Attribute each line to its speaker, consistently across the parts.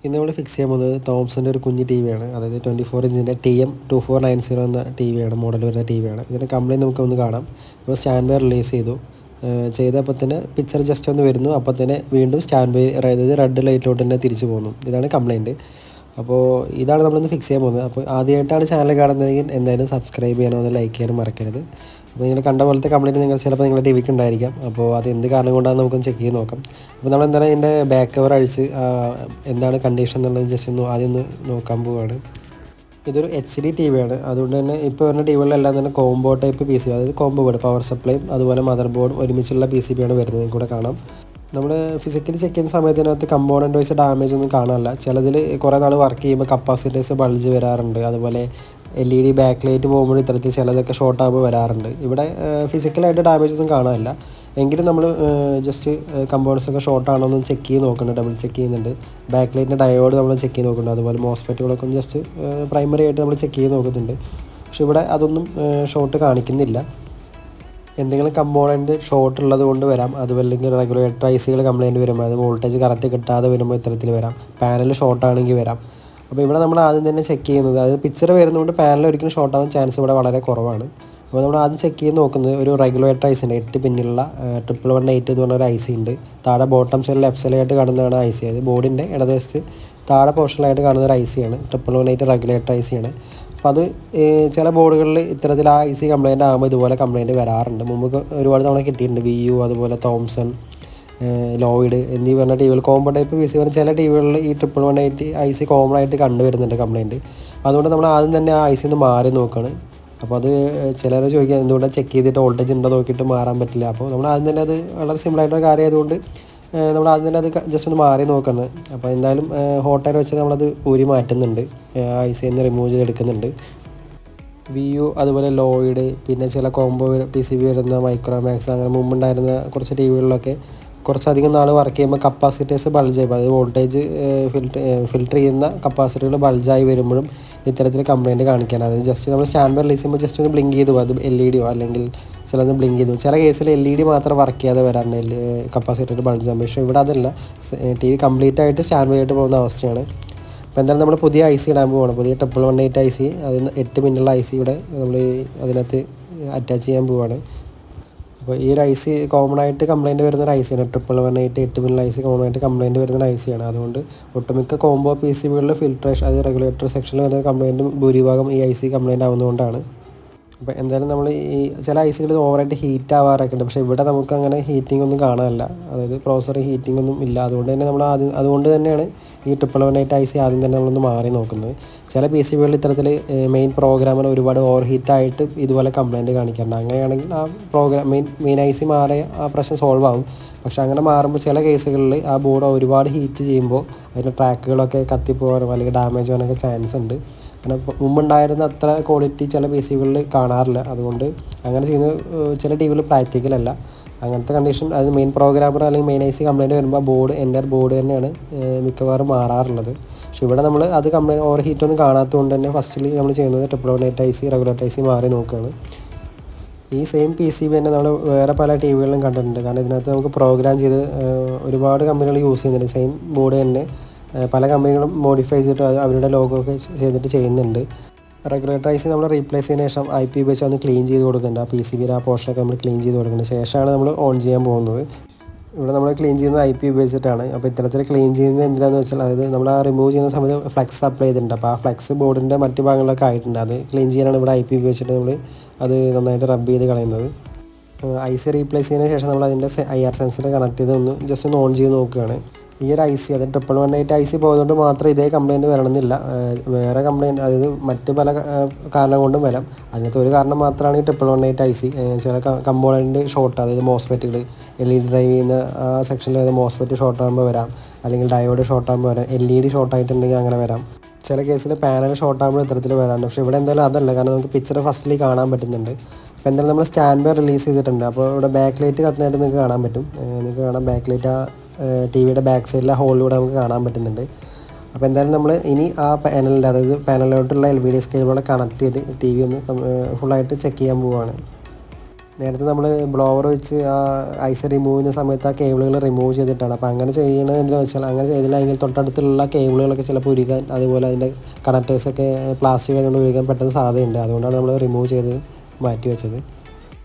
Speaker 1: ഇന്ന് നമ്മൾ ഫിക്സ് ചെയ്യാൻ പോകുന്നത് തോംസൻ്റെ ഒരു കുഞ്ഞ് ടി വിയാണ്. അതായത് 24 ഇഞ്ചിൻ്റെ TM2490 എന്ന ടി വിയാണ്, മോഡൽ വരുന്ന ടി വിയാണ്. ഇതിൻ്റെ കംപ്ലയിൻറ്റ് നമുക്കൊന്ന് കാണാം. അപ്പോൾ സ്റ്റാൻഡ് ബൈ റിലീസ് ചെയ്തപ്പോൾ തന്നെ പിക്ചർ ജസ്റ്റ് ഒന്ന് വരുന്നു. അപ്പോൾ തന്നെ വീണ്ടും സ്റ്റാൻഡ് ബൈ, അതായത് റെഡ് ലൈറ്റിലോട്ട് തന്നെ തിരിച്ചു പോകുന്നു. ഇതാണ് കംപ്ലയിൻറ്റ്. അപ്പോൾ ഇതാണ് നമ്മളിന്ന് ഫിക്സ് ചെയ്യാൻ പോകുന്നത്. അപ്പോൾ ആദ്യമായിട്ടാണ് ചാനൽ കാണുന്നതെങ്കിൽ എന്തായാലും സബ്സ്ക്രൈബ് ചെയ്യാനോ ഒന്ന് ലൈക്ക് ചെയ്യാനും മറക്കരുത്. അപ്പോൾ നിങ്ങൾ കണ്ട പോലത്തെ കംപ്ലയിൻറ്റ് നിങ്ങൾ ചിലപ്പോൾ നിങ്ങളുടെ ടി വിക്ക് ഉണ്ടായിരിക്കാം. അപ്പോൾ അത് എന്ത് കാരണം കൊണ്ടാണെന്ന് നമുക്കൊന്ന് ചെക്ക് ചെയ്ത് നോക്കാം. അപ്പോൾ നമ്മൾ എന്തായാലും ഇതിൻ്റെ ബാക്ക് കവർ അഴിച്ച് എന്താണ് കണ്ടീഷൻ എന്നുള്ളത് ജസ്റ്റ് ഒന്ന് ആദ്യം ഒന്ന് നോക്കാൻ പോവുകയാണ്. ഇതൊരു HD ടി വിയാണ്. അതുകൊണ്ട് തന്നെ ഇപ്പോൾ വരുന്ന ടി വികളിലെല്ലാം തന്നെ കോംബോ ടൈപ്പ് PCB, അതായത് കോംബോ ബോർഡ്, പവർ സപ്ലൈയും അതുപോലെ മദർ ബോർഡും ഒരുമിച്ചുള്ള PCB ആണ് വരുന്നത്. കൂടെ കാണാം. നമ്മൾ ഫിസിക്കലി ചെക്ക് ചെയ്യുന്ന സമയത്തിനകത്ത് കമ്പോണൻറ്റ് വൈസ് ഡാമേജ് ഒന്നും കാണാനില്ല. ചിലതിൽ കുറേ നാൾ വർക്ക് ചെയ്യുമ്പോൾ കപ്പാസിറ്റേഴ്സ് ബൾജ് വരാറുണ്ട്. അതുപോലെ LED ബാക്ക് ലൈറ്റ് പോകുമ്പോൾ ഇത്തരത്തിൽ ചിലതൊക്കെ ഷോർട്ട് ആകുമ്പോൾ വരാറുണ്ട്. ഇവിടെ ഫിസിക്കലായിട്ട് ഡാമേജ് ഒന്നും കാണാനില്ല. എങ്കിലും നമ്മൾ ജസ്റ്റ് കമ്പോണൻസൊക്കെ ഷോർട്ട് ആണോ എന്ന് ചെക്ക് ചെയ്ത് നോക്കുന്നുണ്ട്, ഡബിൾ ചെക്ക് ചെയ്യുന്നുണ്ട്. ബാക്ക് ലൈറ്റിൻ്റെ ഡയോഡ് നമ്മൾ ചെക്ക് ചെയ്ത് നോക്കുന്നുണ്ട്. അതുപോലെ മോസ്ഫെറ്റുകളൊക്കെ ഒന്ന് ജസ്റ്റ് പ്രൈമറി ആയിട്ട് നമ്മൾ ചെക്ക് ചെയ്ത് നോക്കുന്നുണ്ട്. പക്ഷെ ഇവിടെ അതൊന്നും ഷോർട്ട് കാണിക്കുന്നില്ല. എന്തെങ്കിലും കമ്പോണൻറ്റ് ഷോർട്ട് ഉള്ളത് കൊണ്ട് വരാം. അതുമല്ലെങ്കിൽ റെഗുലേറ്റർ ICകൾ കംപ്ലയിൻറ്റ് വരുമ്പോൾ, അത് വോൾട്ടേജ് കറക്റ്റ് കിട്ടാതെ വരുമ്പോൾ ഇത്തരത്തിൽ വരാം. പാനൽ ഷോർട്ടാണെങ്കിൽ വരാം. അപ്പോൾ ഇവിടെ നമ്മൾ ആദ്യം തന്നെ ചെക്ക് ചെയ്യുന്നത്, അതായത് പിക്ചർ വരുന്നതുകൊണ്ട് പാനൽ ഒരിക്കലും ഷോർട്ട് ആവാൻ ചാൻസ് ഇവിടെ വളരെ കുറവാണ്. അപ്പോൾ നമ്മൾ ആദ്യം ചെക്ക് ചെയ്ത് നോക്കുന്നത് ഒരു റെഗുലേറ്റർ IC ഉണ്ട്. 8 പിന്നിലുള്ള 1118 എന്ന് പറഞ്ഞൊരു IC ഉണ്ട്. താഴെ ബോട്ടം സൈഡിൽ ലെഫ്റ്റ് സൈഡിലായിട്ട് കാണുന്നതാണ് IC. അത് ബോർഡിൻ്റെ ഇടതുവശത്ത് താഴെ പോർഷനിലായിട്ട് കാണുന്ന ഒരു IC ആണ്. 1118 റെഗുലേറ്റർ IC ആണ്. അപ്പോൾ അത് ചില ബോർഡുകളിൽ ഇത്തരത്തിൽ ആ IC കംപ്ലയിൻ്റ് ആകുമ്പോൾ ഇതുപോലെ കംപ്ലയിൻറ്റ് വരാറുണ്ട്. മുമ്പ് ഒരുപാട് തവണ കിട്ടിയിട്ടുണ്ട്. VU, അതുപോലെ തോംസൺ, ലോയിഡ് എന്നീ പറഞ്ഞ ടി വികൾ, കോംബോ ടൈപ്പ് PC പറഞ്ഞ ചില ടി വികളിൽ ഈ 1118 IC കോമൺ ആയിട്ട് കണ്ടുവരുന്നുണ്ട് കംപ്ലയിൻറ്റ്. അതുകൊണ്ട് നമ്മൾ ആദ്യം തന്നെ ആ IC ഒന്ന് മാറി നോക്കുകയാണ്. അപ്പോൾ അത് ചിലർ ചോദിക്കുക എന്തുകൊണ്ടാണ് ചെക്ക് ചെയ്തിട്ട് വോൾട്ടേജ് ഉണ്ടോ നോക്കിയിട്ട് മാറാൻ പറ്റില്ല. അപ്പോൾ നമ്മൾ ആദ്യം തന്നെ അത് വളരെ സിമ്പിളായിട്ടൊരു കാര്യം ആയതുകൊണ്ട് നമ്മൾ ആദ്യം തന്നെ അത് ജസ്റ്റ് ഒന്ന് മാറി നോക്കുന്നത്. അപ്പോൾ എന്തായാലും ഹോട്ട് എയർ വെച്ച് നമ്മളത് ഊരി മാറ്റുന്നുണ്ട്, IC ഒന്ന് റിമൂവ് ചെയ്തെടുക്കുന്നുണ്ട്. VU, അതുപോലെ ലോയിഡ്, പിന്നെ ചില കോംബോ PCB വരുന്ന മൈക്രോമാക്സ്, അങ്ങനെ മുമ്പുണ്ടായിരുന്ന കുറച്ച് ടി വികളിലൊക്കെ കുറച്ചധികം നാൾ വർക്ക് ചെയ്യുമ്പോൾ കപ്പാസിറ്റേഴ്സ് ബൾജായി, അതായത് വോൾട്ടേജ് ഫിൽറ്റർ ചെയ്യുന്ന കപ്പാസിറ്ററുകൾ ബൾജായി വരുമ്പോഴും ഇത്തരത്തിൽ കംപ്ലയിൻറ്റ് കാണിക്കാൻ, അതായത് ജസ്റ്റ് നമ്മൾ സ്റ്റാൻഡ് ബൈ റിലീസ് ചെയ്യുമ്പോൾ ജസ്റ്റ് ഒന്ന് ബ്ലിങ്ക് ചെയ്തു, അത് LED അല്ലെങ്കിൽ ചിലത് ബ്ലിങ്ക് ചെയ്തു. ചില കേസിൽ LED മാത്രം വർക്ക് ചെയ്യാതെ വരാറുണ്ട് കപ്പാസിറ്റർ ബൾജാകുമ്പോൾ. പക്ഷേ ഇവിടെ അതല്ല, TV കംപ്ലീറ്റ് ആയിട്ട് സ്റ്റാൻഡ് ബൈ ആയിട്ട് പോകുന്ന അവസ്ഥയാണ്. അപ്പോൾ എന്തായാലും നമ്മൾ പുതിയ IC ഇടാൻ പോവുകയാണ്. പുതിയ 1118 IC, അതിന് 8 പിന്നുള്ള IC ഇവിടെ നമ്മൾ അതിനകത്ത് അറ്റാച്ച് ചെയ്യാൻ പോവുകയാണ്. അപ്പോൾ ഈ ഒരു IC കോമൺ ആയിട്ട് കംപ്ലയിൻറ്റ് വരുന്നൊരു IC ആണ്. 1118 8 പിന്നുള്ള IC കോമൺ ആയിട്ട് കംപ്ലയിൻറ്റ് വരുന്നൊരു IC ആണ്. അതുകൊണ്ട് ഒട്ടുമിക്ക കോംബോ PCBകളിൽ ഫിൽട്രേഷൻ, അതായത് റെഗുലേറ്റർ സെക്ഷനിൽ വരുന്ന കംപ്ലയിൻറ്റ് ഭൂരിഭാഗം ഈ IC കംപ്ലയിൻറ്റ് ആവുന്നതുകൊണ്ടാണ്. അപ്പോൾ എന്തായാലും നമ്മൾ ഈ ചില ICകൾ ഓവറായിട്ട് ഹീറ്റ് ആവാറൊക്കെ ഉണ്ട്. പക്ഷേ ഇവിടെ നമുക്ക് അങ്ങനെ ഹീറ്റിംഗ് ഒന്നും കാണാനില്ല, അതായത് പ്രോസർ ഹീറ്റിംഗ് ഒന്നും ഇല്ല. അതുകൊണ്ട് തന്നെ നമ്മൾ അതുകൊണ്ട് തന്നെയാണ് ഈ 1118 IC ആദ്യം തന്നെ നമ്മളൊന്ന് മാറി നോക്കുന്നത്. ചില PCBകളിൽ ഇത്തരത്തിൽ മെയിൻ പ്രോഗ്രാമിൽ ഒരുപാട് ഓവർ ഹീറ്റായിട്ട് ഇതുപോലെ കംപ്ലയിൻറ്റ് കാണിക്കാറുണ്ട്. അങ്ങനെയാണെങ്കിൽ ആ മെയിൻ IC മാറിയ ആ പ്രശ്നം സോൾവ് ആവും. പക്ഷേ അങ്ങനെ മാറുമ്പോൾ ചില കേസുകളിൽ ആ ബോർഡ് ഒരുപാട് ഹീറ്റ് ചെയ്യുമ്പോൾ അതിൻ്റെ ട്രാക്കുകളൊക്കെ കത്തിപ്പോകാനോ അല്ലെങ്കിൽ ഡാമേജ് ആവാനൊക്കെ ചാൻസ് ഉണ്ട്. അങ്ങനെ മുമ്പുണ്ടായിരുന്ന അത്ര ക്വാളിറ്റി ചില PCBകളിൽ കാണാറില്ല. അതുകൊണ്ട് അങ്ങനെ ചെയ്യുന്ന ചില TVകളിൽ പ്രാക്ടിക്കലല്ല. അങ്ങനത്തെ കണ്ടീഷൻ, അത് മെയിൻ പ്രോഗ്രാമർ അല്ലെങ്കിൽ മെയിൻ IC കംപ്ലയിൻറ്റ് വരുമ്പോൾ ബോർഡ് തന്നെയാണ് മിക്കവാറും മാറാറുള്ളത്. പക്ഷേ ഇവിടെ നമ്മൾ അത് ഓവർ ഹീറ്റൊന്നും കാണാത്തതുകൊണ്ട് തന്നെ ഫസ്റ്റിൽ നമ്മൾ ചെയ്യുന്നത് 1118 IC റെഗുലേറ്റർ IC മാറി നോക്കുകയാണ്. ഈ സെയിം PCB തന്നെ നമ്മൾ വേറെ പല TVകളിലും കണ്ടിട്ടുണ്ട്. കാരണം ഇതിനകത്ത് നമുക്ക് പ്രോഗ്രാം ചെയ്ത് ഒരുപാട് കമ്പനികൾ യൂസ് ചെയ്യുന്നുണ്ട്. സെയിം ബോർഡ് തന്നെ പല കമ്പനികളും മോഡിഫൈ ചെയ്തിട്ട് അവരുടെ ലോഗോ ഒക്കെ ചെയ്തിട്ട് ചെയ്യുന്നുണ്ട്. റെഗുലേറ്റർ IC നമ്മൾ റീപ്ലേസ് ചെയ്തതിന് ശേഷം IP ഉപയോഗിച്ച് ഒന്ന് ക്ലീൻ ചെയ്ത് കൊടുക്കുന്നുണ്ട്. ആ PCBയുടെ ആ പോർഷനൊക്കെ നമ്മൾ ക്ലീൻ ചെയ്ത് കൊടുക്കുന്നത് ശേഷമാണ് നമ്മൾ ഓൺ ചെയ്യാൻ പോകുന്നത്. ഇവിടെ നമ്മൾ ക്ലീൻ ചെയ്യുന്നത് IP ഉപയോഗിച്ചിട്ടാണ്. അപ്പോൾ ഇത്തരത്തിൽ ക്ലീൻ ചെയ്യുന്നത് എന്തിനാണെന്ന് വെച്ചാൽ, അതായത് നമ്മൾ ആ റിമൂവ് ചെയ്യുന്ന സമയത്ത് ഫ്ലെക്സ് അപ്ലൈ ചെയ്തിട്ടുണ്ട്. അപ്പോൾ ആ ഫ്ലെക്സ് ബോർഡിൻ്റെ മറ്റു ഭാഗങ്ങളിലൊക്കെ ആയിട്ടുണ്ട്. അത് ക്ലീൻ ചെയ്യാനാണ് ഇവിടെ IP ഉപയോഗിച്ചിട്ട് നമ്മൾ അത് നന്നായിട്ട് റബ്ബ് ചെയ്ത് കളയുന്നത്. IC റീപ്ലേസ് ചെയ്തതിന് ശേഷം നമ്മൾ അതിൻ്റെ IR സെൻസർ കണക്ട് ചെയ്ത് ജസ്റ്റ് ഒന്ന് ഓൺ ചെയ്ത് നോക്കുകയാണ്. ഈ ഒരു IC, അത് 1118 IC പോയതുകൊണ്ട് മാത്രം ഇതേ കംപ്ലയിൻറ്റ് വരണമെന്നില്ല. വേറെ കംപ്ലയിൻറ്റ്, അതായത് മറ്റ് പല കാരണം കൊണ്ടും വരാം. അതിനകത്ത് ഒരു കാരണം മാത്രമാണ് ഈ 1118 IC. ചില കമ്പോണൻറ്റ് ഷോർട്ട്, അതായത് മോസ്ഫെറ്റുകൾ LED ഡ്രൈവ് ചെയ്യുന്ന ആ സെക്ഷനിൽ വരുന്ന മോസ്ഫെറ്റ് ഷോർട്ട് ആകുമ്പോൾ വരാം, അല്ലെങ്കിൽ ഡയോഡ് ഷോർട്ട് ആകുമ്പോൾ വരാം, LED ഷോർട്ട് ആയിട്ടുണ്ടെങ്കിൽ അങ്ങനെ വരാം. ചില കേസിൽ പാനൽ ഷോർട്ട് ആകുമ്പോൾ ഇത്തരത്തിൽ വരാറുണ്ട്. പക്ഷേ ഇവിടെ എന്തായാലും അതല്ല, കാരണം നമുക്ക് പിക്ചർ ഫസ്റ്റിൽ കാണാൻ പറ്റുന്നുണ്ട്. അപ്പോൾ എന്തായാലും നമ്മൾ സ്റ്റാൻഡ് ബൈ റിലീസ് ചെയ്തിട്ടുണ്ട്. അപ്പോൾ ഇവിടെ ബാക്ക് ലൈറ്റ് കത്തുന്നതായിട്ട് നിങ്ങൾക്ക് കാണാൻ പറ്റും. നിങ്ങൾക്ക് കാണാം ബാക്ക് ലൈറ്റ് ആ TVയുടെ ബാക്ക് സൈഡിലെ ഹോളിലൂടെ നമുക്ക് കാണാൻ പറ്റുന്നുണ്ട്. അപ്പോൾ എന്തായാലും നമ്മൾ ഇനി ആ പാനലിൻ്റെ, അതായത് പാനലിലോട്ടുള്ള LED സ്കെയിലൂടെ കണക്ട് ചെയ്ത് TV ഒന്ന് ഫുള്ളായിട്ട് ചെക്ക് ചെയ്യാൻ പോവുകയാണ്. നേരത്തെ നമ്മൾ ബ്ലോവർ വെച്ച് ആ ഐസ് റിമൂവ് ചെയ്യുന്ന സമയത്ത് ആ കേബിളുകൾ റിമൂവ് ചെയ്തിട്ടാണ്. അപ്പോൾ അങ്ങനെ ചെയ്യണത് എന്തിനാണെന്ന് വെച്ചാൽ അങ്ങനെ ചെയ്തില്ലെങ്കിൽ തൊട്ടടുത്തുള്ള കേബിളുകളൊക്കെ ചിലപ്പോൾ ഉരുകാൻ, അതുപോലെ അതിൻ്റെ കണക്ടേഴ്സൊക്കെ പ്ലാസ്റ്റിക് ആയതുകൊണ്ട് ഉരുകാൻ പെട്ടെന്ന് സാധ്യതയുണ്ട്. അതുകൊണ്ടാണ് നമ്മൾ റിമൂവ് ചെയ്ത് മാറ്റി വെച്ചത്.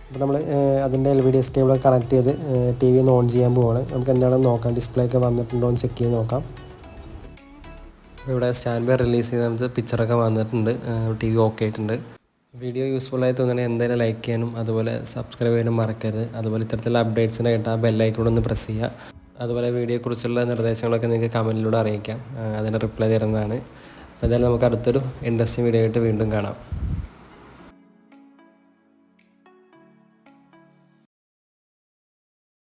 Speaker 1: അപ്പോൾ നമ്മൾ അതിൻ്റെ LVDS കേബിൾ കണക്ട് ചെയ്ത് ടി വി ഒന്ന് ഓൺ ചെയ്യാൻ പോവുകയാണ്. നമുക്ക് എന്താണെന്ന് നോക്കാം, ഡിസ്പ്ലേ ഒക്കെ വന്നിട്ടുണ്ടോ എന്ന് ചെക്ക് ചെയ്ത് നോക്കാം. ഇവിടെ സ്റ്റാൻഡ് ബൈ റിലീസ് ചെയ്ത് നമുക്ക് പിക്ചറൊക്കെ വന്നിട്ടുണ്ട്, ടി വി ഓക്കെ ആയിട്ടുണ്ട്. വീഡിയോ യൂസ്ഫുള്ളായി തോന്നുകയാണെങ്കിൽ എന്തായാലും ലൈക്ക് ചെയ്യാനും അതുപോലെ സബ്സ്ക്രൈബ് ചെയ്യാനും മറക്കരുത്. അതുപോലെ ഇത്തരത്തിലുള്ള അപ്ഡേറ്റ്സിനായിട്ട് ആ ബെല്ലൈക്കൺ ഒന്ന് പ്രസ് ചെയ്യുക. അതുപോലെ വീഡിയോയെക്കുറിച്ചുള്ള നിർദ്ദേശങ്ങളൊക്കെ നിങ്ങൾക്ക് കമൻറ്റിലൂടെ അറിയിക്കാം, അതിന് റിപ്ലൈ തരുന്നതാണ്. അപ്പോൾ എന്തായാലും നമുക്ക് അടുത്തൊരു ഇൻട്രസ്റ്റിംഗ് വീഡിയോ ആയിട്ട് വീണ്ടും കാണാം.